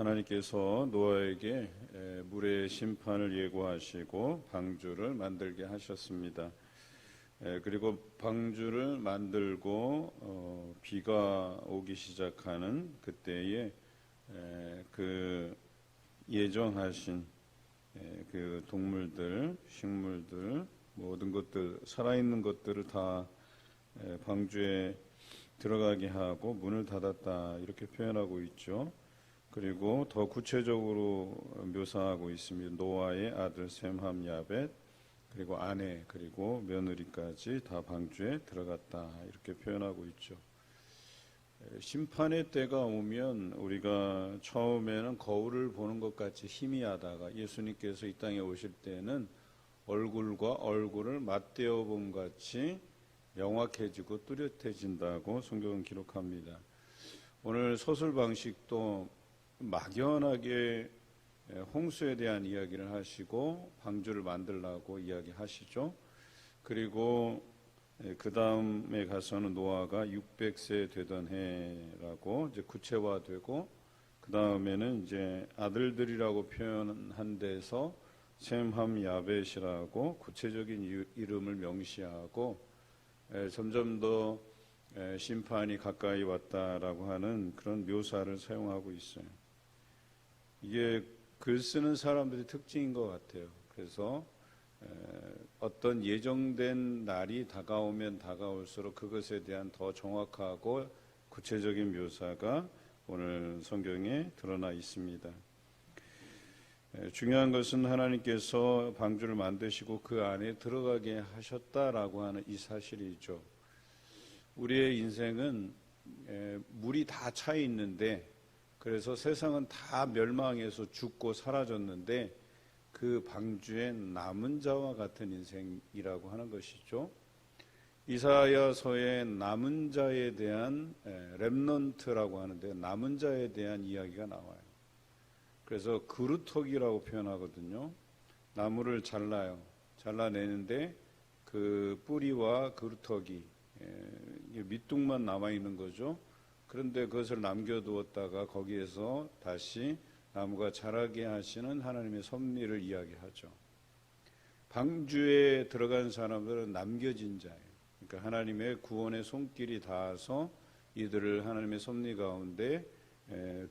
하나님께서 노아에게 물의 심판을 예고하시고 방주를 만들게 하셨습니다. 그리고 방주를 만들고 비가 오기 시작하는 그때에 그 예정하신 그 동물들, 식물들, 모든 것들, 살아있는 것들을 다 방주에 들어가게 하고 문을 닫았다, 이렇게 표현하고 있죠. 그리고 더 구체적으로 묘사하고 있습니다. 노아의 아들 셈, 함, 야벳, 그리고 아내, 그리고 며느리까지 다 방주에 들어갔다, 이렇게 표현하고 있죠. 심판의 때가 오면 우리가 처음에는 거울을 보는 것 같이 희미하다가 예수님께서 이 땅에 오실 때는 얼굴과 얼굴을 맞대어 본 같이 명확해지고 뚜렷해진다고 성경은 기록합니다. 오늘 서술 방식도 막연하게 홍수에 대한 이야기를 하시고 방주를 만들라고 이야기하시죠. 그리고 그 다음에 가서는 노아가 600세 되던 해라고 이제 구체화되고, 그 다음에는 이제 아들들이라고 표현한 데서 셈, 함, 야벳이라고 구체적인 이름을 명시하고 점점 더 심판이 가까이 왔다라고 하는 그런 묘사를 사용하고 있어요. 이게 글 쓰는 사람들의 특징인 것 같아요. 그래서 어떤 예정된 날이 다가오면 다가올수록 그것에 대한 더 정확하고 구체적인 묘사가 오늘 성경에 드러나 있습니다. 중요한 것은 하나님께서 방주를 만드시고 그 안에 들어가게 하셨다라고 하는 이 사실이죠. 우리의 인생은 물이 다 차 있는데, 그래서 세상은 다 멸망해서 죽고 사라졌는데 그 방주에 남은 자와 같은 인생이라고 하는 것이죠. 이사야서의 남은 자에 대한 렘넌트라고 하는데, 남은 자에 대한 이야기가 나와요. 그래서 그루터기라고 표현하거든요. 나무를 잘라내는데 그 뿌리와 그루터기, 밑둥만 남아있는 거죠. 그런데 그것을 남겨두었다가 거기에서 다시 나무가 자라게 하시는 하나님의 섭리를 이야기하죠. 방주에 들어간 사람들은 남겨진 자예요. 그러니까 하나님의 구원의 손길이 닿아서 이들을 하나님의 섭리 가운데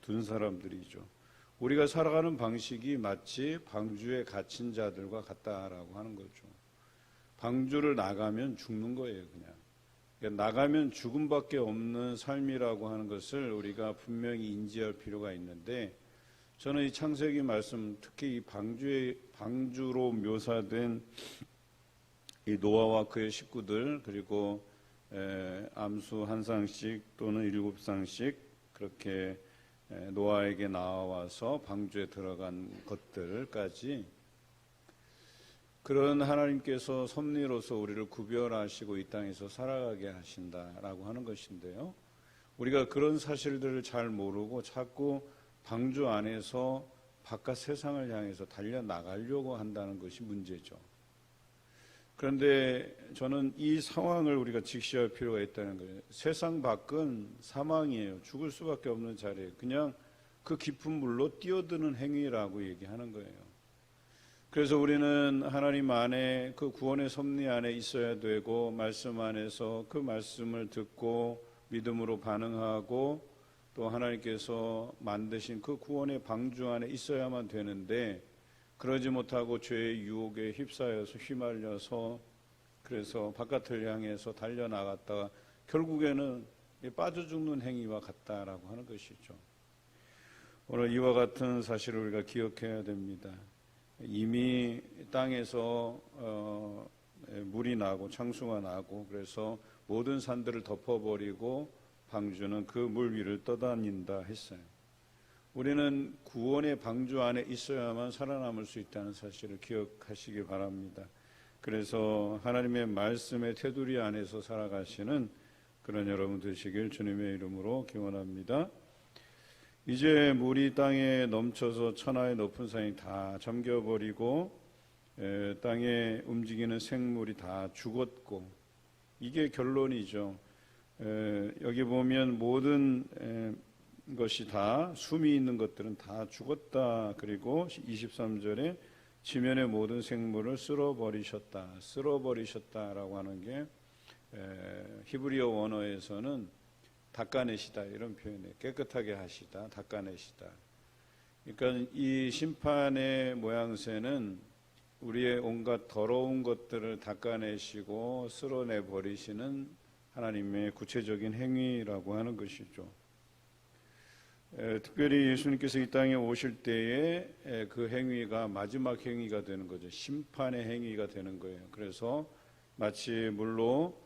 둔 사람들이죠. 우리가 살아가는 방식이 마치 방주에 갇힌 자들과 같다라고 하는 거죠. 방주를 나가면 죽는 거예요, 그냥. 나가면 죽음밖에 없는 삶이라고 하는 것을 우리가 분명히 인지할 필요가 있는데, 저는 이 창세기 말씀, 특히 이 방주로 묘사된 이 노아와 그의 식구들, 그리고 암수 한 쌍씩 또는 7쌍씩 그렇게 노아에게 나와서 방주에 들어간 것들까지, 그런 하나님께서 섭리로서 우리를 구별하시고 이 땅에서 살아가게 하신다라고 하는 것인데요. 우리가 그런 사실들을 잘 모르고 자꾸 방주 안에서 바깥 세상을 향해서 달려나가려고 한다는 것이 문제죠. 그런데 저는 이 상황을 우리가 직시할 필요가 있다는 거예요. 세상 밖은 사망이에요. 죽을 수밖에 없는 자리예요. 그냥 그 깊은 물로 뛰어드는 행위라고 얘기하는 거예요. 그래서 우리는 하나님 안에, 그 구원의 섭리 안에 있어야 되고, 말씀 안에서 그 말씀을 듣고 믿음으로 반응하고, 또 하나님께서 만드신 그 구원의 방주 안에 있어야만 되는데, 그러지 못하고 죄의 유혹에 휩싸여서 휘말려서, 그래서 바깥을 향해서 달려나갔다가 결국에는 빠져 죽는 행위와 같다라고 하는 것이죠. 오늘 이와 같은 사실을 우리가 기억해야 됩니다. 이미 땅에서 물이 나고 창수가 나고, 그래서 모든 산들을 덮어버리고 방주는 그 물 위를 떠다닌다 했어요. 우리는 구원의 방주 안에 있어야만 살아남을 수 있다는 사실을 기억하시기 바랍니다. 그래서 하나님의 말씀의 테두리 안에서 살아가시는 그런 여러분 되시길 주님의 이름으로 기원합니다. 이제 물이 땅에 넘쳐서 천하의 높은 산이 다 잠겨버리고 땅에 움직이는 생물이 다 죽었고, 이게 결론이죠. 여기 보면 모든 것이 다, 숨이 있는 것들은 다 죽었다. 그리고 23절에 지면의 모든 생물을 쓸어버리셨다라고 하는 게 히브리어 원어에서는 닦아내시다 이런 표현이에요. 깨끗하게 하시다, 닦아내시다. 그러니까 이 심판의 모양새는 우리의 온갖 더러운 것들을 닦아내시고 쓸어내 버리시는 하나님의 구체적인 행위라고 하는 것이죠. 특별히 예수님께서 이 땅에 오실 때에 그 행위가 마지막 행위가 되는 거죠. 심판의 행위가 되는 거예요. 그래서 마치 물로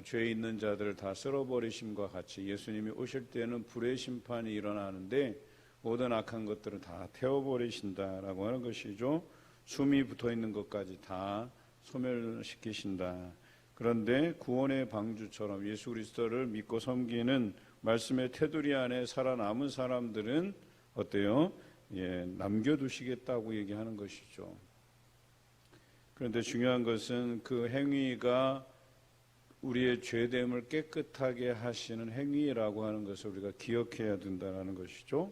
죄 있는 자들을 다 쓸어버리심과 같이 예수님이 오실 때는 불의 심판이 일어나는데 모든 악한 것들을 다 태워버리신다라고 하는 것이죠. 숨이 붙어있는 것까지 다 소멸시키신다. 그런데 구원의 방주처럼 예수 그리스도를 믿고 섬기는 말씀의 테두리 안에 살아남은 사람들은 어때요? 남겨두시겠다고 얘기하는 것이죠. 그런데 중요한 것은 그 행위가 우리의 죄됨을 깨끗하게 하시는 행위라고 하는 것을 우리가 기억해야 된다는 것이죠.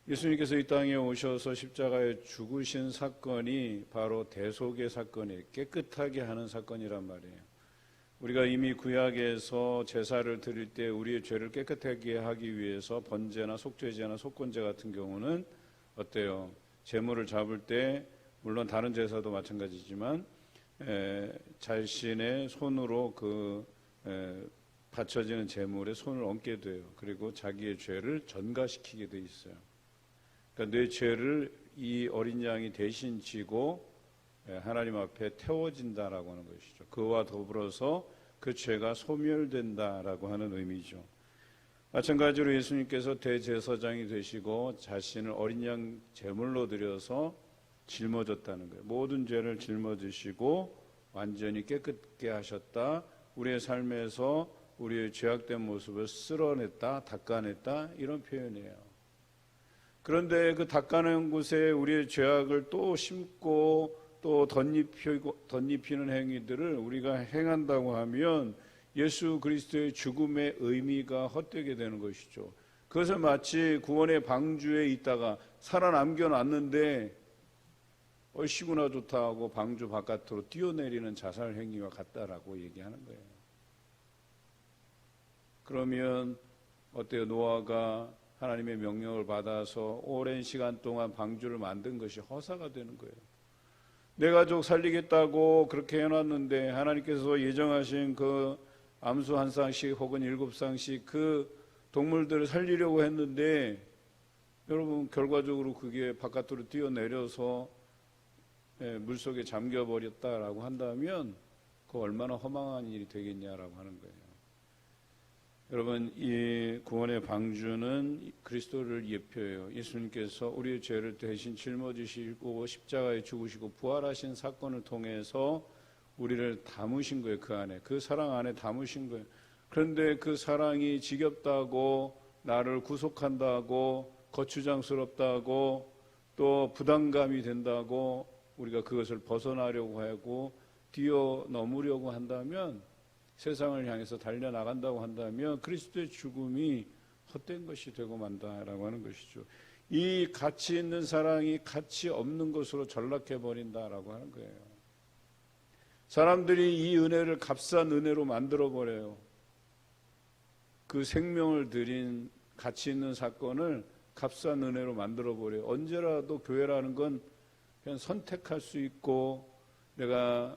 예수님께서 이 땅에 오셔서 십자가에 죽으신 사건이 바로 대속의 사건이에요. 깨끗하게 하는 사건이란 말이에요. 우리가 이미 구약에서 제사를 드릴 때 우리의 죄를 깨끗하게 하기 위해서 번제나 속죄제나 속건제 같은 경우는 어때요? 제물을 잡을 때 물론 다른 제사도 마찬가지지만 자신의 손으로 바쳐지는 제물에 손을 얹게 돼요. 그리고 자기의 죄를 전가시키게 돼 있어요. 그러니까 내 죄를 이 어린 양이 대신 지고 하나님 앞에 태워진다라고 하는 것이죠. 그와 더불어서 그 죄가 소멸된다라고 하는 의미죠. 마찬가지로 예수님께서 대제사장이 되시고 자신을 어린 양 제물로 드려서 짊어졌다는 거예요. 모든 죄를 짊어지시고 완전히 깨끗게 하셨다. 우리의 삶에서 우리의 죄악된 모습을 쓸어냈다, 닦아냈다 이런 표현이에요. 그런데 그 닦아낸 곳에 우리의 죄악을 또 심고 또 덧입히는 행위들을 우리가 행한다고 하면 예수 그리스도의 죽음의 의미가 헛되게 되는 것이죠. 그것을 마치 구원의 방주에 있다가 살아남겨 놨는데 얼씨구나 좋다 하고 방주 바깥으로 뛰어내리는 자살 행위와 같다라고 얘기하는 거예요. 그러면 어때요? 노아가 하나님의 명령을 받아서 오랜 시간 동안 방주를 만든 것이 허사가 되는 거예요. 내 가족 살리겠다고 그렇게 해놨는데 하나님께서 예정하신 그 암수 한 쌍씩 혹은 7쌍씩 그 동물들을 살리려고 했는데 여러분 결과적으로 그게 바깥으로 뛰어내려서 물속에 잠겨버렸다라고 한다면 그 얼마나 허망한 일이 되겠냐라고 하는 거예요. 여러분 이 구원의 방주는 그리스도를 예표해요. 예수님께서 우리의 죄를 대신 짊어지시고 십자가에 죽으시고 부활하신 사건을 통해서 우리를 담으신 거예요. 그 안에 그 사랑 안에 담으신 거예요. 그런데 그 사랑이 지겹다고 나를 구속한다고 거추장스럽다고 또 부담감이 된다고 우리가 그것을 벗어나려고 하고 뛰어넘으려고 한다면 세상을 향해서 달려나간다고 한다면 그리스도의 죽음이 헛된 것이 되고 만다라고 하는 것이죠. 이 가치 있는 사랑이 가치 없는 것으로 전락해버린다라고 하는 거예요. 사람들이 이 은혜를 값싼 은혜로 만들어버려요. 그 생명을 들인 가치 있는 사건을 값싼 은혜로 만들어버려요. 언제라도 교회라는 건 그냥 선택할 수 있고 내가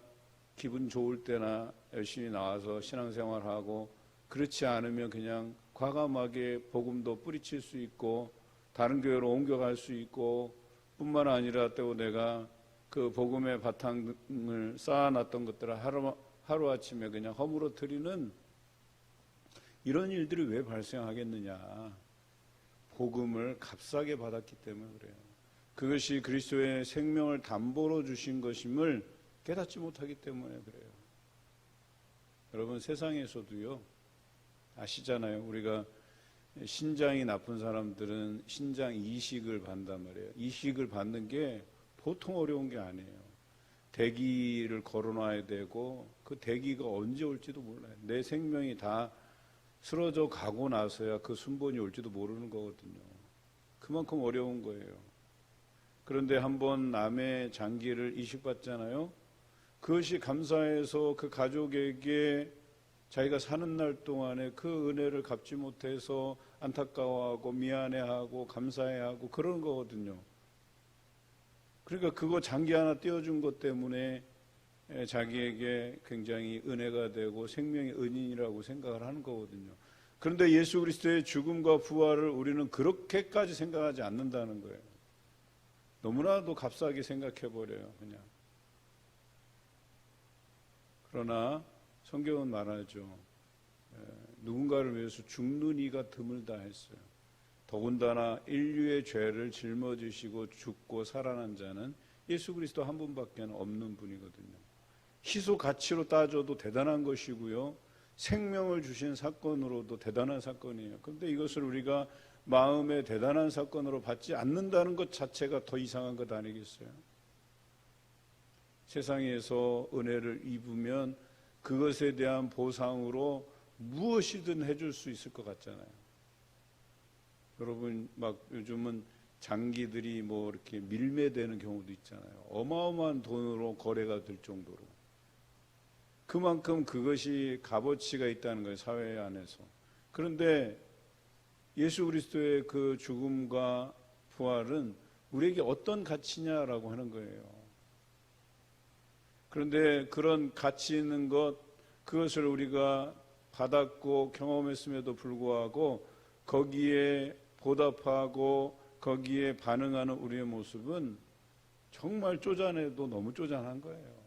기분 좋을 때나 열심히 나와서 신앙생활하고 그렇지 않으면 그냥 과감하게 복음도 뿌리칠 수 있고 다른 교회로 옮겨갈 수 있고 뿐만 아니라 또 내가 그 복음의 바탕을 쌓아놨던 것들을 하루아침에 그냥 허물어뜨리는 이런 일들이 왜 발생하겠느냐. 복음을 값싸게 받았기 때문에 그래요. 그것이 그리스도의 생명을 담보로 주신 것임을 깨닫지 못하기 때문에 그래요. 여러분 세상에서도요 아시잖아요. 우리가 신장이 나쁜 사람들은 신장 이식을 받는단 말이에요. 이식을 받는 게 보통 어려운 게 아니에요. 대기를 걸어놔야 되고 그 대기가 언제 올지도 몰라요. 내 생명이 다 쓰러져 가고 나서야 그 순번이 올지도 모르는 거거든요. 그만큼 어려운 거예요. 그런데 한번 남의 장기를 이식받잖아요. 그것이 감사해서 그 가족에게 자기가 사는 날 동안에 그 은혜를 갚지 못해서 안타까워하고 미안해하고 감사해하고 그런 거거든요. 그러니까 그거 장기 하나 띄워준 것 때문에 자기에게 굉장히 은혜가 되고 생명의 은인이라고 생각을 하는 거거든요. 그런데 예수 그리스도의 죽음과 부활을 우리는 그렇게까지 생각하지 않는다는 거예요. 너무나도 값싸게 생각해버려요, 그냥. 그러나 성경은 말하죠. 누군가를 위해서 죽는 이가 드물다 했어요. 더군다나 인류의 죄를 짊어지시고 죽고 살아난 자는 예수 그리스도 한 분밖에 없는 분이거든요. 희소 가치로 따져도 대단한 것이고요. 생명을 주신 사건으로도 대단한 사건이에요. 그런데 이것을 우리가 마음의 대단한 사건으로 받지 않는다는 것 자체가 더 이상한 것 아니겠어요? 세상에서 은혜를 입으면 그것에 대한 보상으로 무엇이든 해줄 수 있을 것 같잖아요. 여러분 막 요즘은 장기들이 뭐 이렇게 밀매되는 경우도 있잖아요. 어마어마한 돈으로 거래가 될 정도로. 그만큼 그것이 값어치가 있다는 거예요, 사회 안에서. 그런데 예수 그리스도의 그 죽음과 부활은 우리에게 어떤 가치냐라고 하는 거예요. 그런데 그런 가치 있는 것, 그것을 우리가 받았고 경험했음에도 불구하고 거기에 보답하고 거기에 반응하는 우리의 모습은 정말 쪼잔해도 너무 쪼잔한 거예요.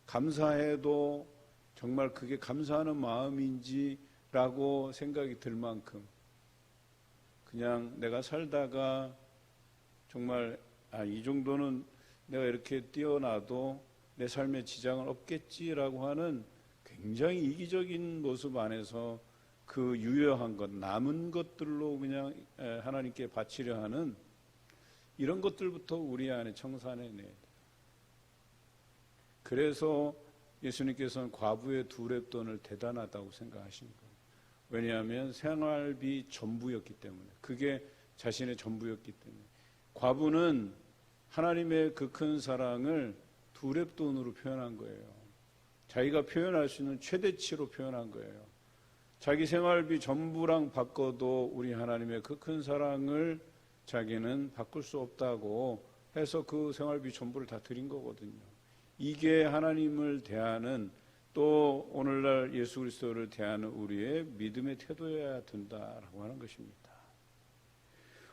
감사해도 정말 그게 감사하는 마음인지라고 생각이 들 만큼 그냥 내가 살다가 정말 이 정도는 내가 이렇게 뛰어나도 내 삶에 지장은 없겠지라고 하는 굉장히 이기적인 모습 안에서 그 유효한 것, 남은 것들로 그냥 하나님께 바치려 하는 이런 것들부터 우리 안에 청산해내야 돼요. 그래서 예수님께서는 과부의 2렙돈을 대단하다고 생각하신 거예요. 왜냐하면 생활비 전부였기 때문에, 그게 자신의 전부였기 때문에. 과부는 하나님의 그 큰 사랑을 2렙돈으로 표현한 거예요. 자기가 표현할 수 있는 최대치로 표현한 거예요. 자기 생활비 전부랑 바꿔도 우리 하나님의 그 큰 사랑을 자기는 바꿀 수 없다고 해서 그 생활비 전부를 다 드린 거거든요. 이게 하나님을 대하는, 또 오늘날 예수 그리스도를 대하는 우리의 믿음의 태도여야 된다라고 하는 것입니다.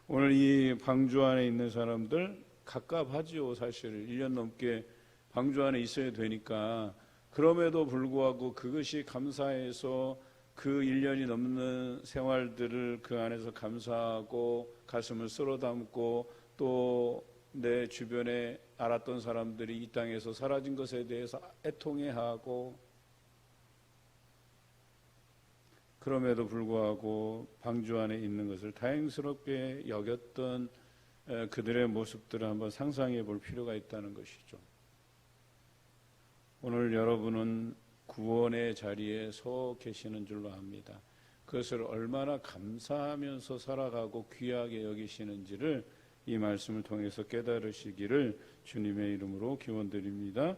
오늘 이 방주 안에 있는 사람들 갑갑하지요. 사실 1년 넘게 방주 안에 있어야 되니까. 그럼에도 불구하고 그것이 감사해서 그 1년이 넘는 생활들을 그 안에서 감사하고 가슴을 쓸어 담고, 또 내 주변에 알았던 사람들이 이 땅에서 사라진 것에 대해서 애통해하고, 그럼에도 불구하고 방주 안에 있는 것을 다행스럽게 여겼던 그들의 모습들을 한번 상상해 볼 필요가 있다는 것이죠. 오늘 여러분은 구원의 자리에 서 계시는 줄로 압니다. 그것을 얼마나 감사하면서 살아가고 귀하게 여기시는지를 이 말씀을 통해서 깨달으시기를 주님의 이름으로 기원드립니다.